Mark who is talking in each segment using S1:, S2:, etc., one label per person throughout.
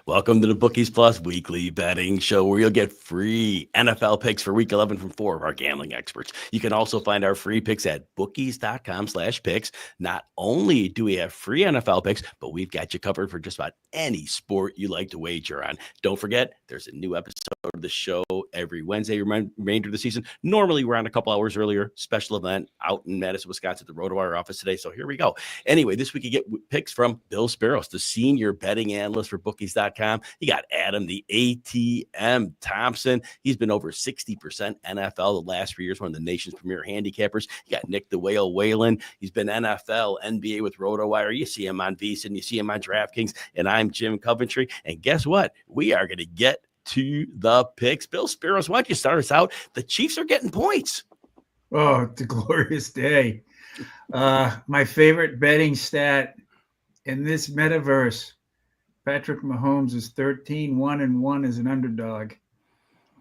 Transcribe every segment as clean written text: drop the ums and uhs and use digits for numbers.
S1: Welcome to the Bookies Plus weekly betting show where you'll get free NFL picks for week 11 from 4 of our gambling experts. You can also find our free picks at bookies.com/picks. Not only do we have free NFL picks, but we've got you covered for just about any sport you like to wager on. Don't forget, there's a new episode of the show every Wednesday, remainder of the season. Normally, we're on a couple hours earlier. Special event out in Madison, Wisconsin at the RotoWire office today. So here we go. Anyway, this week you get picks from Bill Speros, the senior betting analyst for Bookies.com. You got Adam, the ATM Thompson. He's been over 60% NFL the last 3 years, one of the nation's premier handicappers. You got Nick the Whale Whalen. He's been NFL, NBA with RotoWire. You see him on VSiN, you see him on DraftKings, and I'm Jim Coventry. And guess what? We are going to get to the picks. Bill Speros, why don't you start us out? The Chiefs are getting points.
S2: Oh, it's a glorious day. My favorite betting stat in this metaverse, Patrick Mahomes is 13-1-1 as an underdog.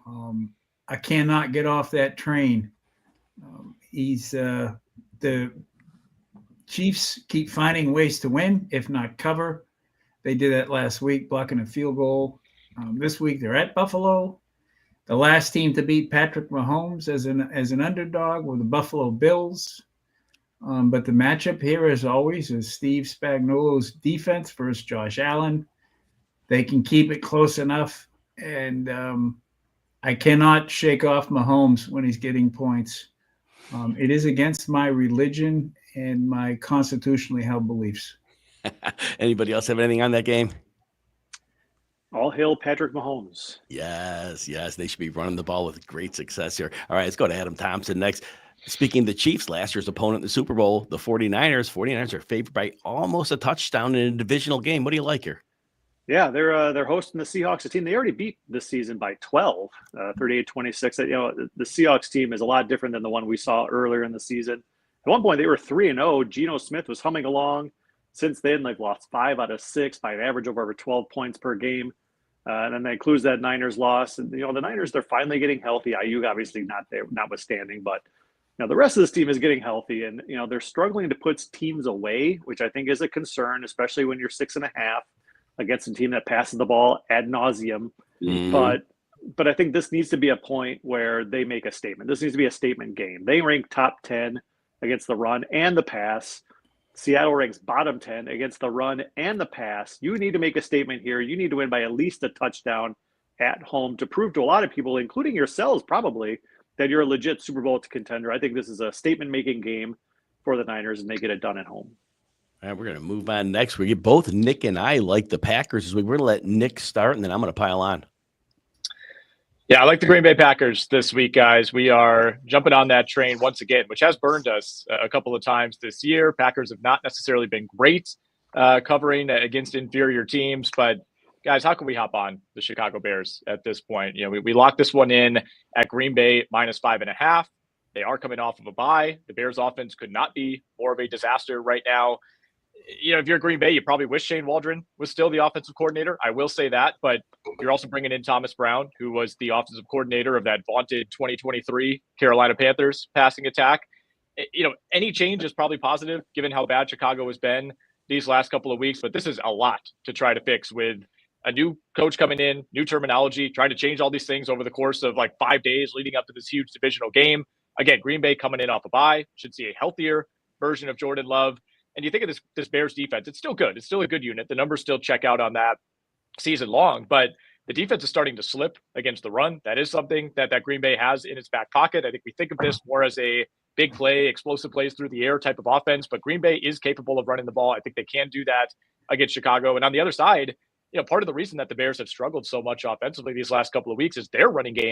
S2: I cannot get off that train. The Chiefs keep finding ways to win, if not cover. They did that last week, blocking a field goal. This week they're at Buffalo. The last team to beat Patrick Mahomes as an underdog were the Buffalo Bills. But the matchup here, as always, is Steve Spagnuolo's defense versus Josh Allen. They can keep it close enough, and I cannot shake off Mahomes when he's getting points. It is against my religion and my constitutionally held beliefs.
S1: Anybody else have anything on that game?
S3: All hail Patrick Mahomes.
S1: Yes. They should be running the ball with great success here. All right, let's go to Adam Thompson next. Speaking of the Chiefs, last year's opponent in the Super Bowl, the 49ers. 49ers are favored by almost a touchdown in a divisional game. What do you like here?
S3: Yeah, they're hosting the Seahawks, a team they already beat this season by 12, 38-26. The Seahawks team is a lot different than the one we saw earlier in the season. At one point, they were 3-0. Geno Smith was humming along. Since then, they've lost 5 out of 6 by an average of over 12 points per game. And then that includes that Niners loss. And, the Niners, they're finally getting healthy. Ayuk obviously not there, notwithstanding. But, the rest of this team is getting healthy. And, they're struggling to put teams away, which I think is a concern, especially when you're 6.5 against a team that passes the ball ad nauseum. Mm-hmm. But I think this needs to be a point where they make a statement. This needs to be a statement game. They rank top 10 against the run and the pass. Seattle ranks bottom 10 against the run and the pass. You need to make a statement here. You need to win by at least a touchdown at home to prove to a lot of people, including yourselves probably, that you're a legit Super Bowl contender. I think this is a statement-making game for the Niners, and they get it done at home.
S1: All right, we're going to move on next. We get both Nick and I like the Packers this week. We're going to let Nick start, and then I'm going to pile on.
S4: Yeah, I like the Green Bay Packers this week, guys. We are jumping on that train once again, which has burned us a couple of times this year. Packers have not necessarily been great covering against inferior teams, but guys, how can we hop on the Chicago Bears at this point? We locked this one in at Green Bay -5.5. They are coming off of a bye. The Bears offense could not be more of a disaster right now. If you're Green Bay, you probably wish Shane Waldron was still the offensive coordinator. I will say that, but you're also bringing in Thomas Brown, who was the offensive coordinator of that vaunted 2023 Carolina Panthers passing attack. Any change is probably positive given how bad Chicago has been these last couple of weeks, but this is a lot to try to fix with a new coach coming in, new terminology, trying to change all these things over the course of like 5 days leading up to this huge divisional game. Again, Green Bay coming in off a bye, should see a healthier version of Jordan Love. And you think of this Bears defense, it's still good. It's still a good unit. The numbers still check out on that season long, but the defense is starting to slip against the run. That is something that Green Bay has in its back pocket. I think we think of this more as a big play, explosive plays through the air type of offense, but Green Bay is capable of running the ball. I think they can do that against Chicago. And on the other side, part of the reason that the Bears have struggled so much offensively these last couple of weeks is their running game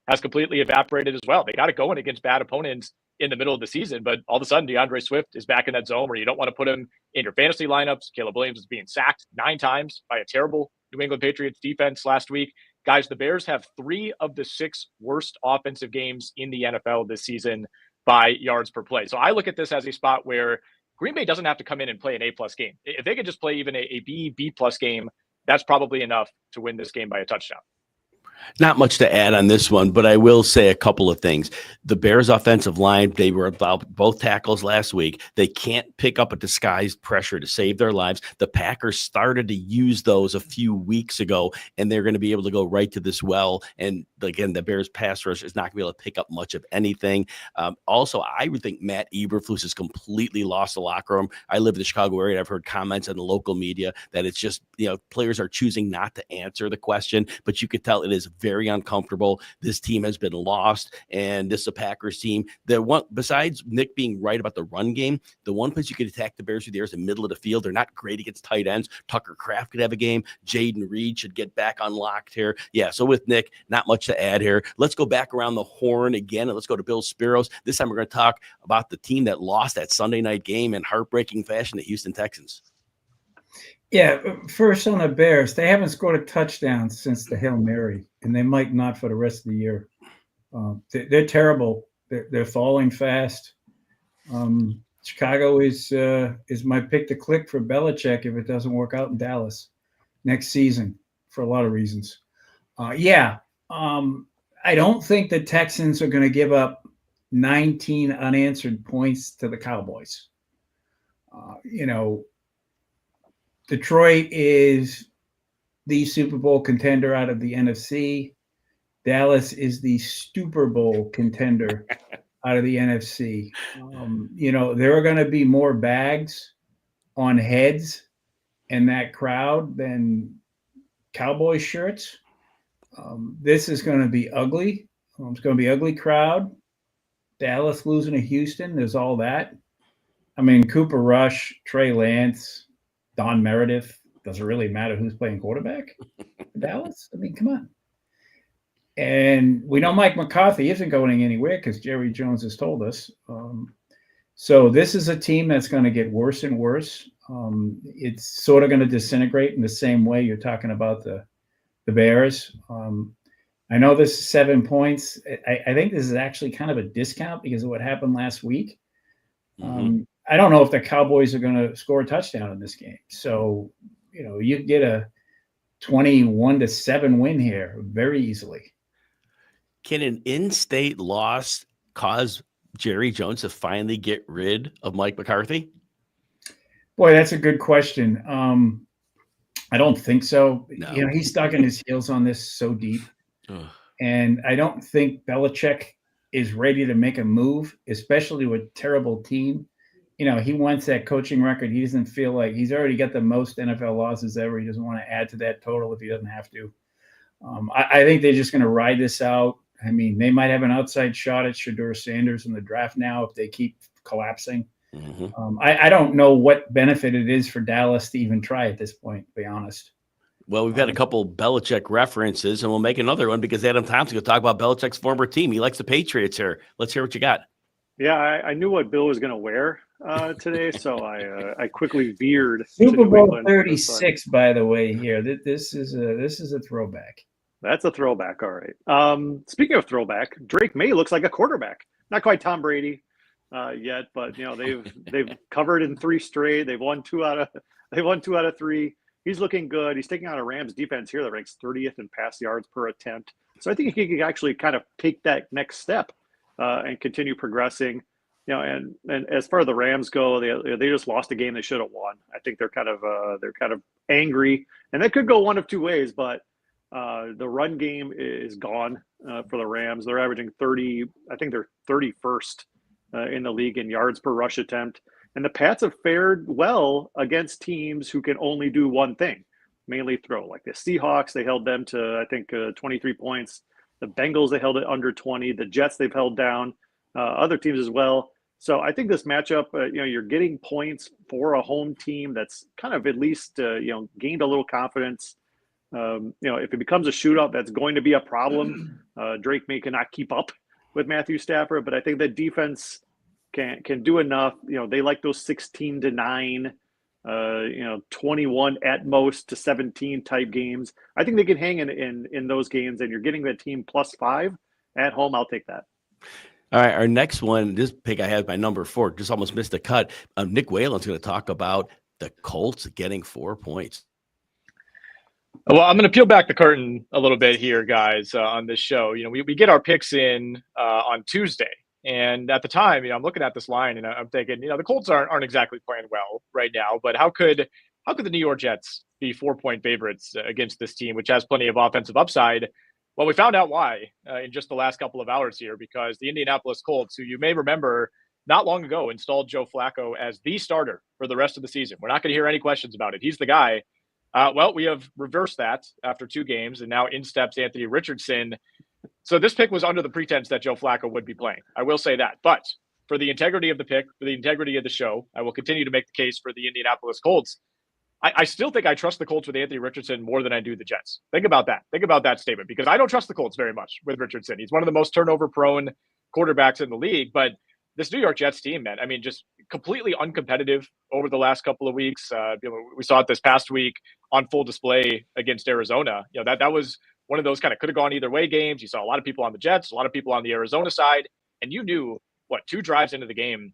S4: has completely evaporated as well. They got it going against bad opponents in the middle of the season, but all of a sudden DeAndre Swift is back in that zone where you don't want to put him in your fantasy lineups. Caleb Williams is being sacked 9 times by a terrible New England Patriots defense last week. Guys, the Bears have 3 of the 6 worst offensive games in the NFL this season by yards per play. So I look at this as a spot where Green Bay doesn't have to come in and play an A+ game. If they could just play even a B+ game, that's probably enough to win this game by a touchdown.
S1: Not much to add on this one, but I will say a couple of things. The Bears offensive line, they were about both tackles last week. They can't pick up a disguised pressure to save their lives. The Packers started to use those a few weeks ago, and they're going to be able to go right to this well. And again, the Bears pass rush is not going to be able to pick up much of anything. Also, I would think Matt Eberflus has completely lost the locker room. I live in the Chicago area, and I've heard comments in the local media that it's just, players are choosing not to answer the question, but you could tell it is very uncomfortable. This team has been lost, and this is a Packers team. The one, besides Nick being right about the run game, the one place you could attack the Bears with there is the middle of the field. They're not great against tight ends. Tucker Kraft could have a game. Jaden Reed should get back unlocked here. Yeah, so with Nick, not much to add here. Let's go back around the horn again, and let's go to Bill Speros. This time we're going to talk about the team that lost that Sunday night game in heartbreaking fashion, the Houston Texans.
S2: Yeah, first on the Bears, they haven't scored a touchdown since the Hail Mary, and they might not for the rest of the year. They're terrible. They're falling fast. Chicago is my pick to click for Belichick if it doesn't work out in Dallas next season for a lot of reasons. I don't think the Texans are going to give up 19 unanswered points to the Cowboys. Detroit is the Super Bowl contender out of the NFC. Dallas is the Super Bowl contender out of the NFC. There are going to be more bags on heads in that crowd than Cowboy shirts. This is going to be ugly. It's going to be an ugly crowd. Dallas losing to Houston, there's all that. I mean, Cooper Rush, Trey Lance, Don Meredith. Does it really matter who's playing quarterback for Dallas? I mean, come on. And we know Mike McCarthy isn't going anywhere because Jerry Jones has told us. So this is a team that's going to get worse and worse. It's sort of going to disintegrate in the same way you're talking about the Bears. I know this is 7 points. I think this is actually kind of a discount because of what happened last week. I don't know if the Cowboys are going to score a touchdown in this game. So, you get a 21-7 win here very easily.
S1: Can an in-state loss cause Jerry Jones to finally get rid of Mike McCarthy?
S2: Boy, that's a good question. I don't think so.
S1: No.
S2: He's stuck in his heels on this so deep. And I don't think Belichick is ready to make a move, especially with a terrible team. He wants that coaching record. He doesn't feel like he's already got the most NFL losses ever. He doesn't want to add to that total if he doesn't have to. I think they're just going to ride this out. I mean, they might have an outside shot at Shedeur Sanders in the draft now if they keep collapsing. I don't know what benefit it is for Dallas to even try at this point, to be honest.
S1: Well, we've got a couple Belichick references, and we'll make another one because Adam Thompson will talk about Belichick's former team. He likes the Patriots here. Let's hear what you got.
S3: Yeah, I knew what Bill was going to wear today, so I quickly veered.
S2: Super Bowl 36, by the way. Here, this is a throwback.
S3: That's a throwback, all right. Speaking of throwback, Drake May looks like a quarterback. Not quite Tom Brady yet, but they've covered in 3 straight. They've won 2 out of 3. He's looking good. He's taking on a Rams defense here that ranks 30th in pass yards per attempt. So I think he can actually kind of take that next step and continue progressing. And as far as the Rams go, they just lost a game they should have won. I think they're kind of angry, and that could go one of 2 ways. But the run game is gone for the Rams. They're averaging 30. I think they're 31st in the league in yards per rush attempt. And the Pats have fared well against teams who can only do one thing, mainly throw. Like the Seahawks, they held them to, I think, 23 points. The Bengals, they held it under 20. The Jets, they've held down other teams as well. So I think this matchup, you're getting points for a home team that's kind of at least, gained a little confidence. If it becomes a shootout, that's going to be a problem. Drake May cannot keep up with Matthew Stafford, but I think the defense can do enough. They like those 16-9, 21 at most to 17 type games. I think they can hang in those games, and you're getting that team +5 at home. I'll take that.
S1: All right, our next one, this pick I had by number 4, just almost missed a cut. Nick Whalen's going to talk about the Colts getting 4 points.
S4: Well, I'm going to peel back the curtain a little bit here, guys, on this show. We get our picks in on Tuesday. And at the time, I'm looking at this line and I'm thinking, the Colts aren't exactly playing well right now, but how could the New York Jets be 4-point favorites against this team, which has plenty of offensive upside? Well, we found out why in just the last couple of hours here, because the Indianapolis Colts, who you may remember not long ago installed Joe Flacco as the starter for the rest of the season. We're not going to hear any questions about it. He's the guy. Well, we have reversed that after 2 games, and now in steps Anthony Richardson. So this pick was under the pretense that Joe Flacco would be playing. I will say that. But for the integrity of the pick, for the integrity of the show, I will continue to make the case for the Indianapolis Colts. I still think I trust the Colts with Anthony Richardson more than I do the Jets. Think about that. Think about that statement, because I don't trust the Colts very much with Richardson. He's one of the most turnover-prone quarterbacks in the league. But this New York Jets team, man, I mean, just completely uncompetitive over the last couple of weeks. We saw it this past week on full display against Arizona. That was one of those kind of could have gone either way games. You saw a lot of people on the Jets, a lot of people on the Arizona side, and you knew 2 drives into the game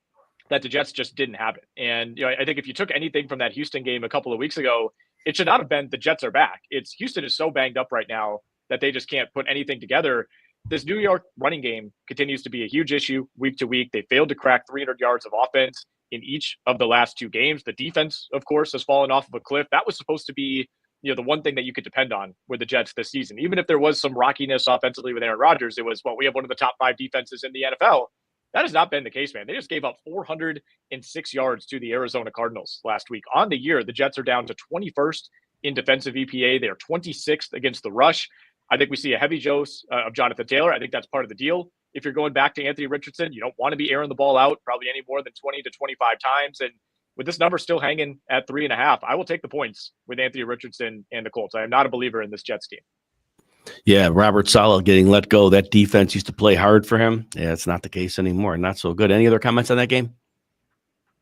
S4: that the Jets just didn't have it. And I think if you took anything from that Houston game a couple of weeks ago, it should not have been the Jets are back. It's Houston is so banged up right now that they just can't put anything together. This New York running game continues to be a huge issue week to week. They failed to crack 300 yards of offense in each of the last 2 games. The defense, of course, has fallen off of a cliff. That was supposed to be the one thing that you could depend on with the Jets this season. Even if there was some rockiness offensively with Aaron Rodgers, it was, we have one of the top 5 defenses in the NFL. That has not been the case, man. They just gave up 406 yards to the Arizona Cardinals last week. On the year, the Jets are down to 21st in defensive EPA. They are 26th against the rush. I think we see a heavy dose of Jonathan Taylor. I think that's part of the deal. If you're going back to Anthony Richardson, you don't want to be airing the ball out probably any more than 20 to 25 times. And with this number still hanging at 3.5, I will take the points with Anthony Richardson and the Colts. I am not a believer in this Jets team.
S1: Yeah, Robert Saleh getting let go. That defense used to play hard for him. Yeah, it's not the case anymore. Not so good. Any other comments on that game?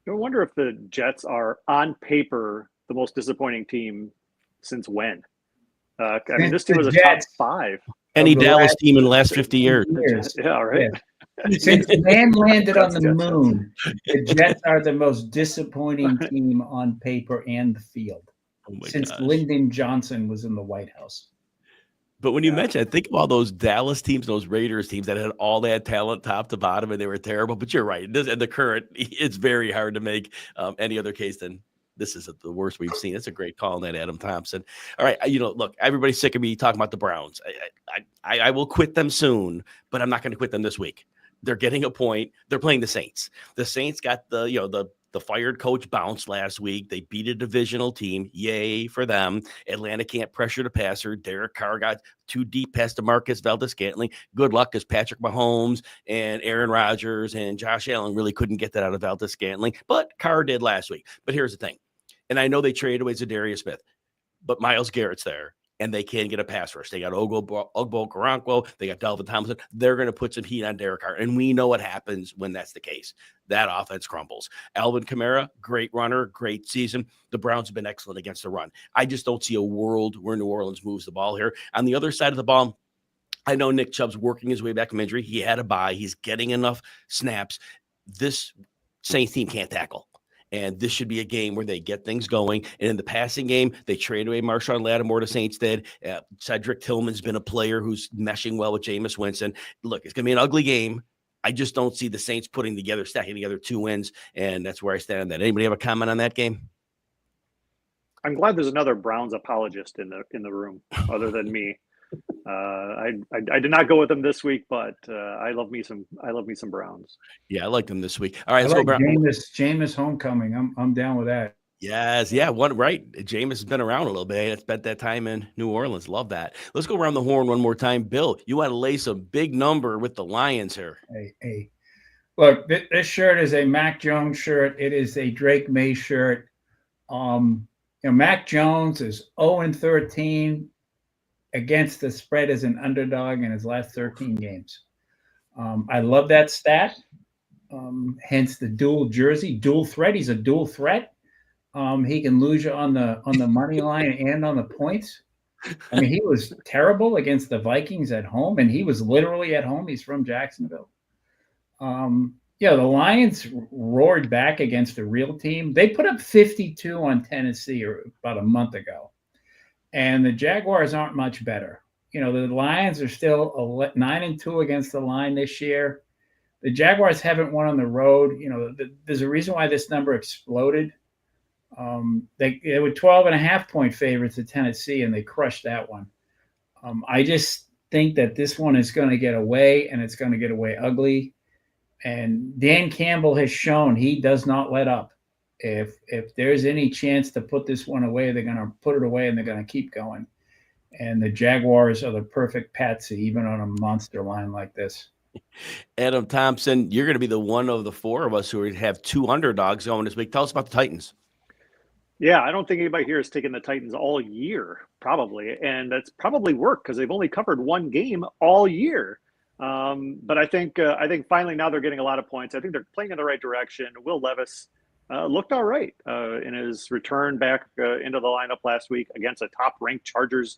S3: I wonder if the Jets are, on paper, the most disappointing team since when? I mean, this team was a top 5.
S1: Any Dallas team in the last 50 years.
S3: Yeah, right.
S2: Yeah. Since man landed on the moon, the Jets are the most disappointing team on paper and the field since Lyndon Johnson was in the White House.
S1: But when you mention it, think of all those Dallas teams, those Raiders teams that had all that talent top to bottom, and they were terrible. But you're right. And the current, it's very hard to make any other case than this is the worst we've seen. It's a great call on that, Adam Thompson. All right. Look, everybody's sick of me talking about the Browns. I will quit them soon, but I'm not going to quit them this week. They're getting a point. They're playing the Saints. The Saints got the fired coach bounced last week. They beat a divisional team. Yay for them. Atlanta can't pressure the passer. Derek Carr got too deep past DeMarcus Valdes-Scantling. Good luck, because Patrick Mahomes and Aaron Rodgers and Josh Allen really couldn't get that out of Valdes-Scantling, but Carr did last week. But here's the thing. And I know they traded away Zadarius Smith, but Myles Garrett's there. And they can get a pass rush. They got Ogbo Okoronkwo. They got Dalvin Thompson. They're going to put some heat on Derek Carr. And we know what happens when that's the case. That offense crumbles. Alvin Kamara, great runner, great season. The Browns have been excellent against the run. I just don't see a world where New Orleans moves the ball here. On the other side of the ball, I know Nick Chubb's working his way back from injury. He had a bye. He's getting enough snaps. This Saints team can't tackle. And this should be a game where they get things going. And in the passing game, they trade away Marshawn Lattimore to Saints did. Cedric Tillman's been a player who's meshing well with Jameis Winston. Look, it's going to be an ugly game. I just don't see the Saints stacking together 2 wins. And that's where I stand on that. Anybody have a comment on that game?
S3: I'm glad there's another Browns apologist in the room other than me. I did not go with them this week, but I love me some Browns.
S1: Yeah, I like them this week. All right,
S2: let's go Jameis homecoming. I'm down with that.
S1: Yes, yeah, right. Jameis has been around a little bit. It's spent that time in New Orleans. Love that. Let's go around the horn one more time. Bill, you want to lay some big number with the Lions here.
S2: Hey. Look, this shirt is a Mac Jones shirt. It is a Drake May shirt. Mac Jones is 0-13 against the spread as an underdog in his last 13 games. I love that stat. Hence the dual jersey, dual threat. He's a dual threat. He can lose you on the money line and on the points. I mean, he was terrible against the Vikings at home, and he was literally at home. He's from Jacksonville. The Lions roared back against a real team. They put up 52 on Tennessee about a month ago. and the Jaguars aren't much better. You know, the Lions are still 9-2 against the line this year. The Jaguars haven't won on the road. You know, there's a reason why this number exploded. They were 12.5-point favorites at Tennessee, and they crushed that one. I just think that this one is going to get away, and it's going to get away ugly. And Dan Campbell has shown he does not let up. If there's any chance to put this one away, they're going to put it away, and they're going to keep going. And the Jaguars are the perfect patsy, even on a monster line like this.
S1: Adam Thompson, you're going to be the one of the four of us who have two underdogs going this week. Tell us about the Titans.
S3: Yeah, I don't think anybody here has taken the Titans all year, probably. And that's probably worked because they've only covered one game all year. But I think finally now they're getting a lot of points. I think they're playing in the right direction. Will Levis looked all right in his return back into the lineup last week against a top-ranked Chargers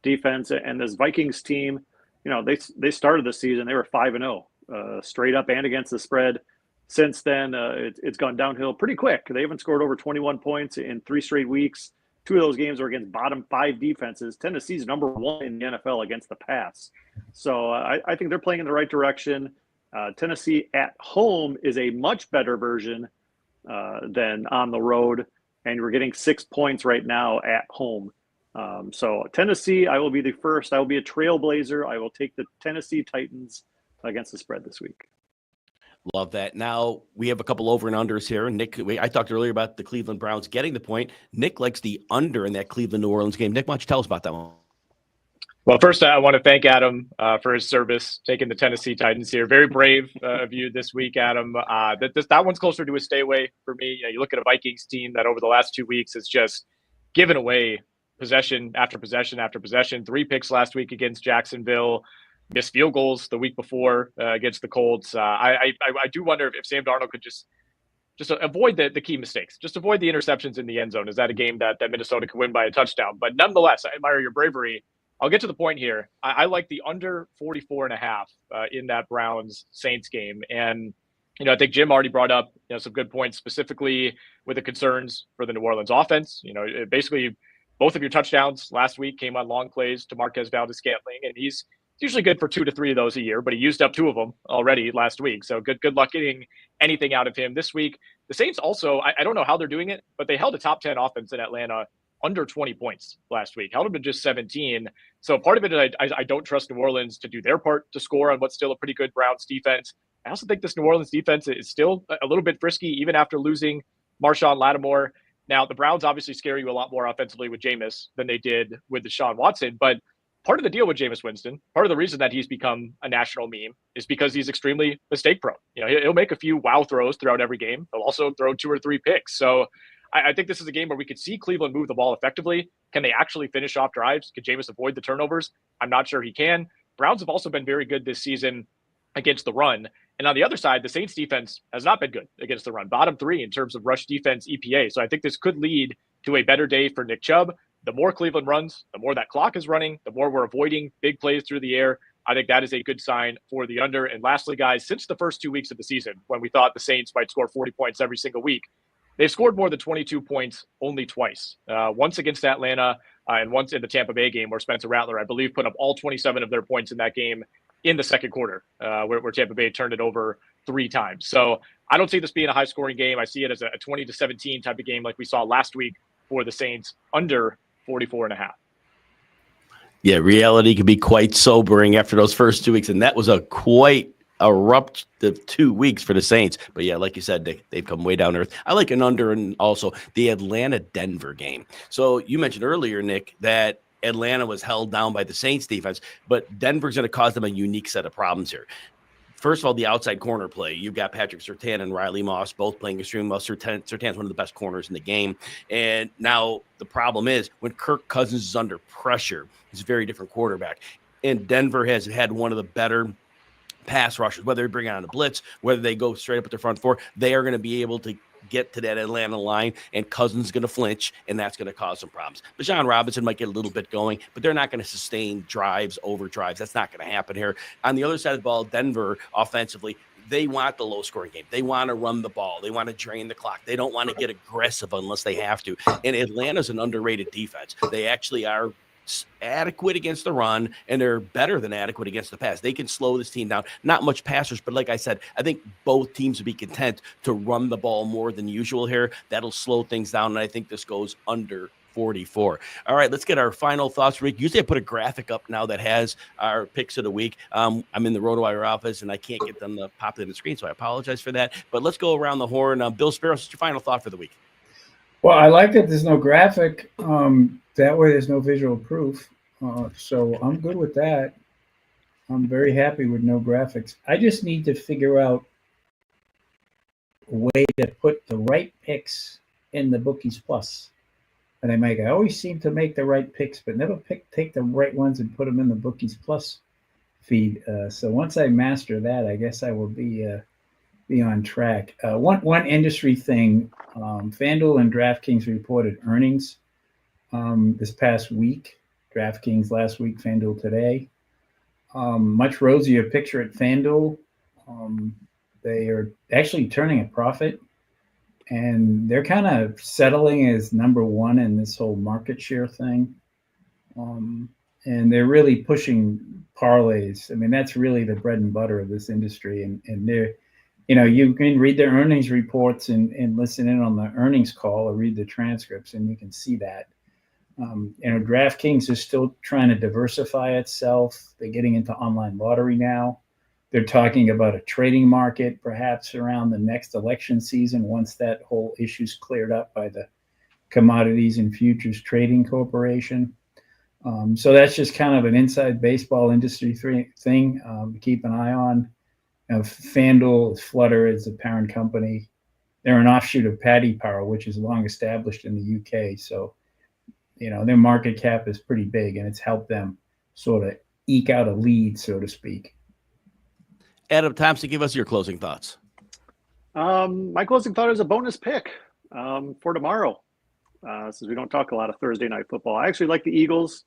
S3: defense. And this Vikings team, you know, they started the season, they were 5-0 straight up and against the spread. Since then, it's gone downhill pretty quick. They haven't scored over 21 points in 3 straight weeks. 2 of those games were against bottom 5 defenses. Tennessee's number 1 in the NFL against the pass. So I think they're playing in the right direction. Tennessee at home is a much better version than on the road. And we're getting 6 points right now at home. So Tennessee, I will be the first. I will be a trailblazer. I will take the Tennessee Titans against the spread this week.
S1: Love that. Now we have a couple over and unders here. Nick, I talked earlier about the Cleveland Browns getting the point. Nick likes the under in that Cleveland New Orleans game. Nick, why don't you tell us about that one?
S4: Well, first, I want to thank Adam for his service, taking the Tennessee Titans here. Very brave of you this week, Adam. That one's closer to a stay away for me. You know, you look at a Vikings team that over the last 2 weeks has just given away possession after possession after possession. 3 picks last week against Jacksonville. Missed field goals the week before against the Colts. I do wonder if Sam Darnold could just avoid the key mistakes, just avoid the interceptions in the end zone. Is that a game that Minnesota could win by a touchdown? But nonetheless, I admire your bravery. I'll get to the point here. I like the under 44.5 in that Browns Saints game. And, you know, I think Jim already brought up, you know, some good points, specifically with the concerns for the New Orleans offense. You know, basically both of your touchdowns last week came on long plays to Marquez Valdes-Scantling, and he's usually good for 2 to 3 of those a year, but he used up 2 of them already last week. So good luck getting anything out of him this week. The Saints also, I don't know how they're doing it, but they held a top 10 offense in Atlanta under 20 points last week, held them to just 17. So part of it is I don't trust New Orleans to do their part to score on what's still a pretty good Browns defense. I also think this New Orleans defense is still a little bit frisky, even after losing Marshawn Lattimore. Now, the Browns obviously scare you a lot more offensively with Jameis than they did with Deshaun Watson, but part of the deal with Jameis Winston, part of the reason that he's become a national meme is because he's extremely mistake prone. You know, he'll make a few wow throws throughout every game. He'll also throw 2 or 3 picks. So I think this is a game where we could see Cleveland move the ball effectively. Can they actually finish off drives? Could Jameis avoid the turnovers? I'm not sure he can. Browns have also been very good this season against the run. And on the other side, the Saints defense has not been good against the run. Bottom 3 in terms of rush defense EPA. So I think this could lead to a better day for Nick Chubb. The more Cleveland runs, the more that clock is running, the more we're avoiding big plays through the air. I think that is a good sign for the under. And lastly, guys, since the first 2 weeks of the season, when we thought the Saints might score 40 points every single week, they've scored more than 22 points only twice. Once against Atlanta and once in the Tampa Bay game where Spencer Rattler, I believe, put up all 27 of their points in that game in the second quarter, where Tampa Bay turned it over 3 times. So I don't see this being a high-scoring game. I see it as a 20-17 type of game like we saw last week for the Saints, under 44.5.
S1: Yeah, reality can be quite sobering after those first 2 weeks, and that was a quite eruptive 2 weeks for the Saints. But yeah, like you said, they've come way down to earth. I like an under, and also the Atlanta-Denver game. So you mentioned earlier, Nick, that Atlanta was held down by the Saints defense, but Denver's going to cause them a unique set of problems here. First of all, the outside corner play. You've got Patrick Surtain and Riley Moss both playing extremely well. Surtain's one of the best corners in the game. And now the problem is when Kirk Cousins is under pressure, he's a very different quarterback. And Denver has had one of the better pass rushers, whether they bring on a blitz, whether they go straight up at their front 4, they are going to be able to get to that Atlanta line, and Cousins is going to flinch, and that's going to cause some problems. Bijan Robinson might get a little bit going, but they're not going to sustain drives over drives. That's not going to happen here. On the other side of the ball, Denver offensively, they want the low-scoring game. They want to run the ball. They want to drain the clock. They don't want to get aggressive unless they have to. And Atlanta's an underrated defense. They actually are adequate against the run, and they're better than adequate against the pass. They can slow this team down. Not much passers, but like I said, I think both teams would be content to run the ball more than usual here. That'll slow things down, and I think this goes under 44. All right, let's get our final thoughts, Rick. Usually I put a graphic up now that has our picks of the week. I'm in the RotoWire office, and I can't get them to pop it in the screen, so I apologize for that. But let's go around the horn. Bill Speros, what's your final thought for the week?
S2: Well, I like that there's no graphic. That way there's no visual proof. So I'm good with that. I'm very happy with no graphics. I just need to figure out a way to put the right picks in the Bookies Plus. And I always seem to make the right picks, but never take the right ones and put them in the Bookies Plus feed. So once I master that, I guess I will be on track. One industry thing, FanDuel and DraftKings reported earnings this past week. DraftKings last week, FanDuel today. Much rosier picture at FanDuel. They are actually turning a profit, and they're kind of settling as number one in this whole market share thing. And they're really pushing parlays. I mean, that's really the bread and butter of this industry. And they're, you can read their earnings reports and listen in on the earnings call or read the transcripts, and you can see that. DraftKings is still trying to diversify itself. They're getting into online lottery now. They're talking about a trading market, perhaps around the next election season, once that whole issue's cleared up by the Commodities and Futures Trading Corporation. So that's just kind of an inside baseball industry thing to keep an eye on. FanDuel, Flutter is the parent company. They're an offshoot of Paddy Power, which is long established in the UK. So, their market cap is pretty big, and it's helped them sort of eke out a lead, so to speak.
S1: Adam Thompson, give us your closing thoughts.
S3: My closing thought is a bonus pick for tomorrow. Since we don't talk a lot of Thursday night football, I actually like the Eagles.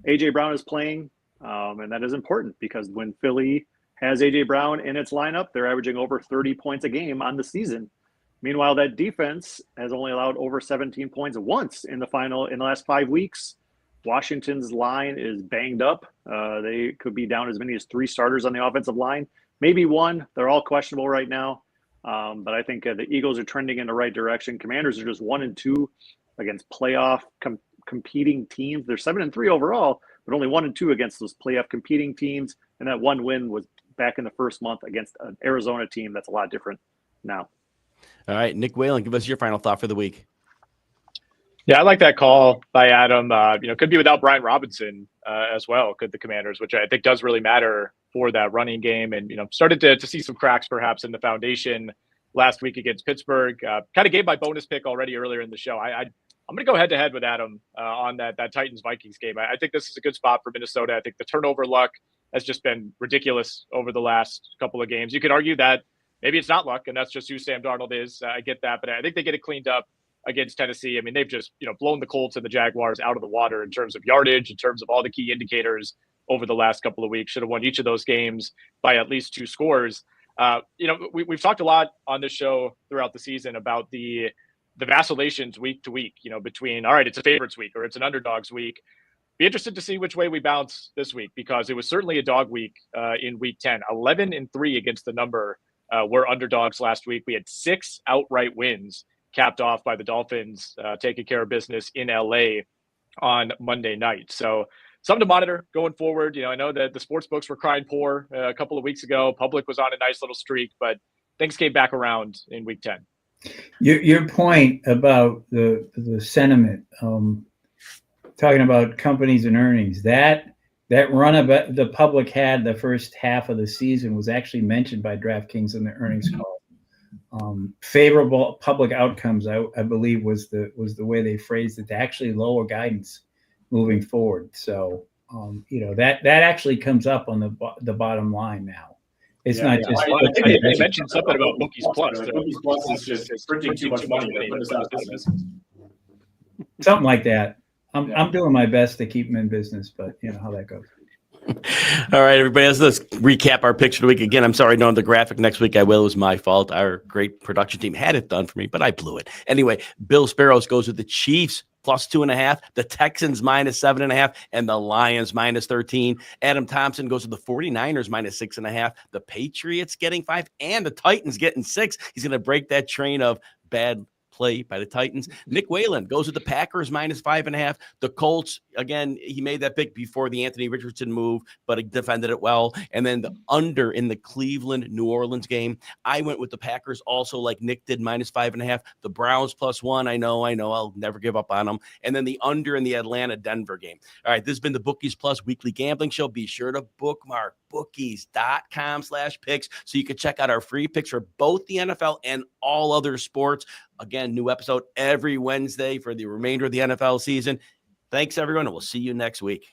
S3: A.J. Brown is playing, and that is important because when Philly has A.J. Brown in its lineup, they're averaging over 30 points a game on the season. Meanwhile, that defense has only allowed over 17 points once in the last 5 weeks. Washington's line is banged up. They could be down as many as 3 starters on the offensive line, maybe 1. They're all questionable right now. But I think the Eagles are trending in the right direction. Commanders are just 1-2 against playoff competing teams. They're 7-3 overall, but only 1-2 against those playoff competing teams. And that one win was back in the first month against an Arizona team that's a lot different now.
S1: All right, Nick Whalen, give us your final thought for the week.
S4: Yeah, I like that call by Adam. Could be without Brian Robinson as well, could the Commanders, which I think does really matter for that running game. And, started to see some cracks perhaps in the foundation last week against Pittsburgh. Kind of gave my bonus pick already earlier in the show. I'm going to go head-to-head with Adam on that Titans-Vikings game. I think this is a good spot for Minnesota. I think the turnover luck has just been ridiculous over the last couple of games. You could argue that maybe it's not luck, and that's just who Sam Darnold is. I get that, but I think they get it cleaned up against Tennessee. I mean, they've just, blown the Colts and the Jaguars out of the water in terms of yardage, in terms of all the key indicators over the last couple of weeks. Should have won each of those games by at least 2 scores. We've talked a lot on this show throughout the season about the vacillations week to week, between, all right, it's a favorites week or it's an underdogs week. Be interested to see which way we bounce this week, because it was certainly a dog week in week 10. 11-3 against the number were underdogs last week. We had 6 outright wins, capped off by the Dolphins taking care of business in LA on Monday night. So something to monitor going forward. I know that the sports books were crying poor a couple of weeks ago. Public was on a nice little streak, but things came back around in week 10.
S2: Your point about the sentiment, talking about companies and earnings, that run about the public had the first half of the season was actually mentioned by DraftKings in the earnings call. Favorable public outcomes, I believe, was the way they phrased it, to actually lower guidance moving forward. So that actually comes up on the bottom line now. It's not just.
S4: I think they mentioned something about Bookies Plus.
S5: Bookies Plus is just printing too much money to put us out of business.
S2: Something like that. I'm doing my best to keep them in business, but you know how that goes.
S1: All right, everybody, let's recap our picks for the week. Again, I'm sorry, I don't have the graphic next week. I will. It was my fault. Our great production team had it done for me, but I blew it. Anyway, Bill Speros goes with the Chiefs plus 2.5, the Texans minus 7.5, and the Lions minus 13. Adam Thompson goes with the 49ers minus 6.5, the Patriots getting 5, and the Titans getting 6. He's going to break that train of bad play by the Titans. Nick Whalen goes with the Packers minus 5.5. The Colts, again, he made that pick before the Anthony Richardson move, but he defended it well. And then the under in the Cleveland New Orleans game. I went with the Packers also, like Nick did, minus 5.5. The Browns plus 1. I know. I'll never give up on them. And then the under in the Atlanta Denver game. All right, this has been the Bookies Plus weekly gambling show. Be sure to bookmark bookies.com/picks so you can check out our free picks for both the NFL and all other sports. Again, new episode every Wednesday for the remainder of the NFL season. Thanks, everyone, and we'll see you next week.